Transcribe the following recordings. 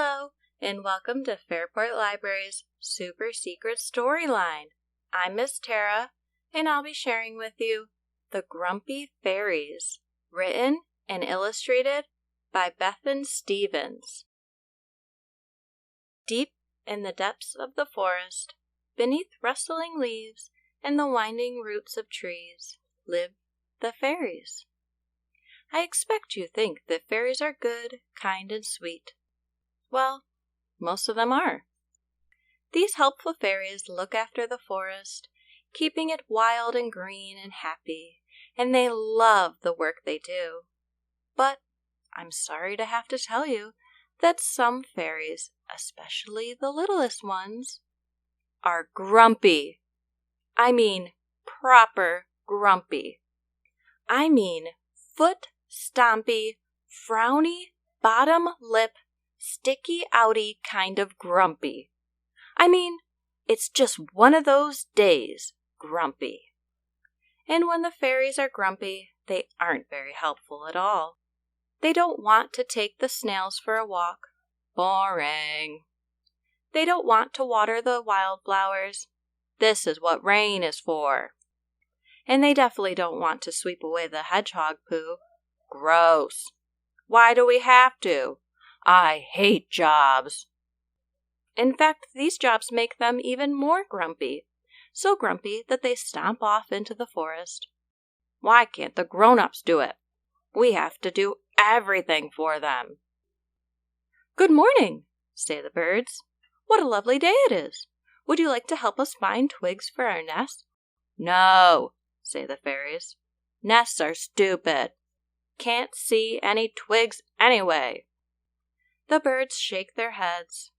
Hello, and welcome to Fairport Library's Super Secret Storyline. I'm Miss Tara, and I'll be sharing with you The Grumpy Fairies, written and illustrated by Bethan Stevens. Deep in the depths of the forest, beneath rustling leaves and the winding roots of trees, live the fairies. I expect you think that fairies are good, kind, and sweet. Well, most of them are. These helpful fairies look after the forest, keeping it wild and green and happy, and they love the work they do. But I'm sorry to have to tell you that some fairies, especially the littlest ones, are grumpy. I mean proper grumpy. I mean foot-stompy, frowny, bottom-lip, sticky-outy kind of grumpy. I mean, it's just one of those days grumpy. And when the fairies are grumpy, they aren't very helpful at all. They don't want to take the snails for a walk. Boring. They don't want to water the wildflowers. This is what rain is for. And they definitely don't want to sweep away the hedgehog poo. Gross. Why do we have to? I hate jobs. In fact, these jobs make them even more grumpy. So grumpy that they stomp off into the forest. Why can't the grown-ups do it? We have to do everything for them. Good morning, say the birds. What a lovely day it is. Would you like to help us find twigs for our nest? No, say the fairies. Nests are stupid. Can't see any twigs anyway. The birds shake their heads.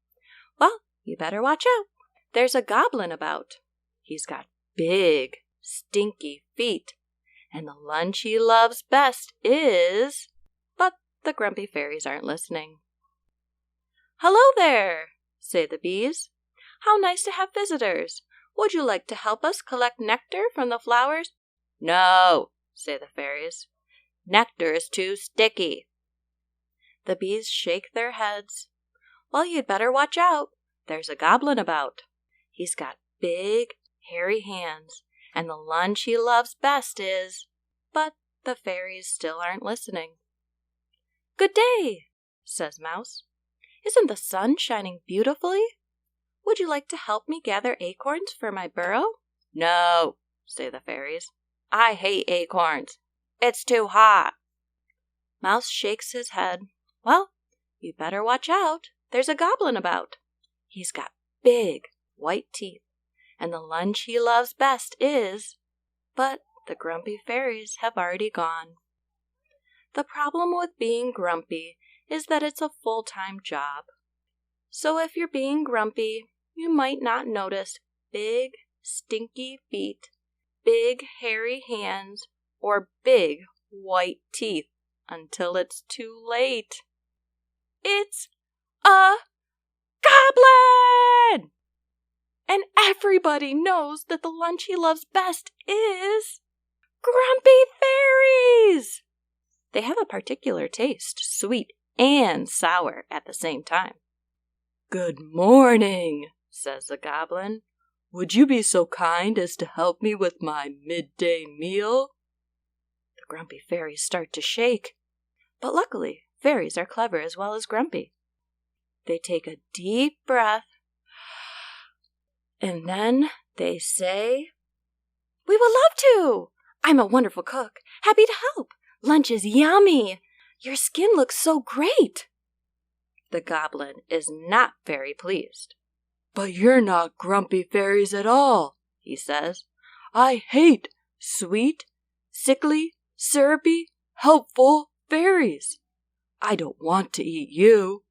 Well, you better watch out. There's a goblin about. He's got big, stinky feet, and the lunch he loves best is... But the grumpy fairies aren't listening. Hello there, say the bees. How nice to have visitors. Would you like to help us collect nectar from the flowers? No, say the fairies. Nectar is too sticky. The bees shake their heads. Well, you'd better watch out. There's a goblin about. He's got big, hairy hands, and the lunch he loves best is... But the fairies still aren't listening. Good day, says Mouse. Isn't the sun shining beautifully? Would you like to help me gather acorns for my burrow? No, say the fairies. I hate acorns. It's too hot. Mouse shakes his head. Well, you'd better watch out. There's a goblin about. He's got big, white teeth, and the lunch he loves best is... But the grumpy fairies have already gone. The problem with being grumpy is that it's a full-time job. So if you're being grumpy, you might not notice big, stinky feet, big, hairy hands, or big, white teeth until it's too late. It's a goblin! And everybody knows that the lunch he loves best is Grumpy Fairies! They have a particular taste, sweet and sour at the same time. Good morning, says the goblin. Would you be so kind as to help me with my midday meal? The grumpy fairies start to shake. But luckily, fairies are clever as well as grumpy. They take a deep breath, and then they say, We would love to! I'm a wonderful cook, happy to help. Lunch is yummy. Your skin looks so great. The goblin is not very pleased. But you're not grumpy fairies at all, he says. I hate sweet, sickly, syrupy, helpful fairies. I don't want to eat you.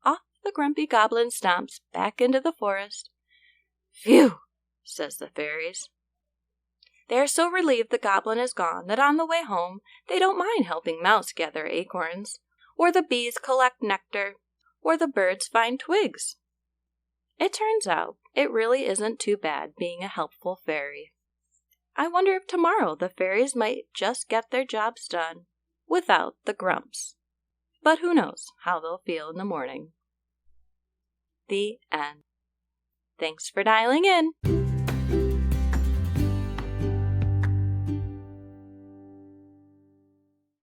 Off the grumpy goblin stomps back into the forest. Phew, says the fairies. They are so relieved the goblin is gone that on the way home they don't mind helping Mouse gather acorns, or the bees collect nectar, or the birds find twigs. It turns out it really isn't too bad being a helpful fairy. I wonder if tomorrow the fairies might just get their jobs done without the grumps. but who knows how they'll feel in the morning. The end. Thanks for dialing in.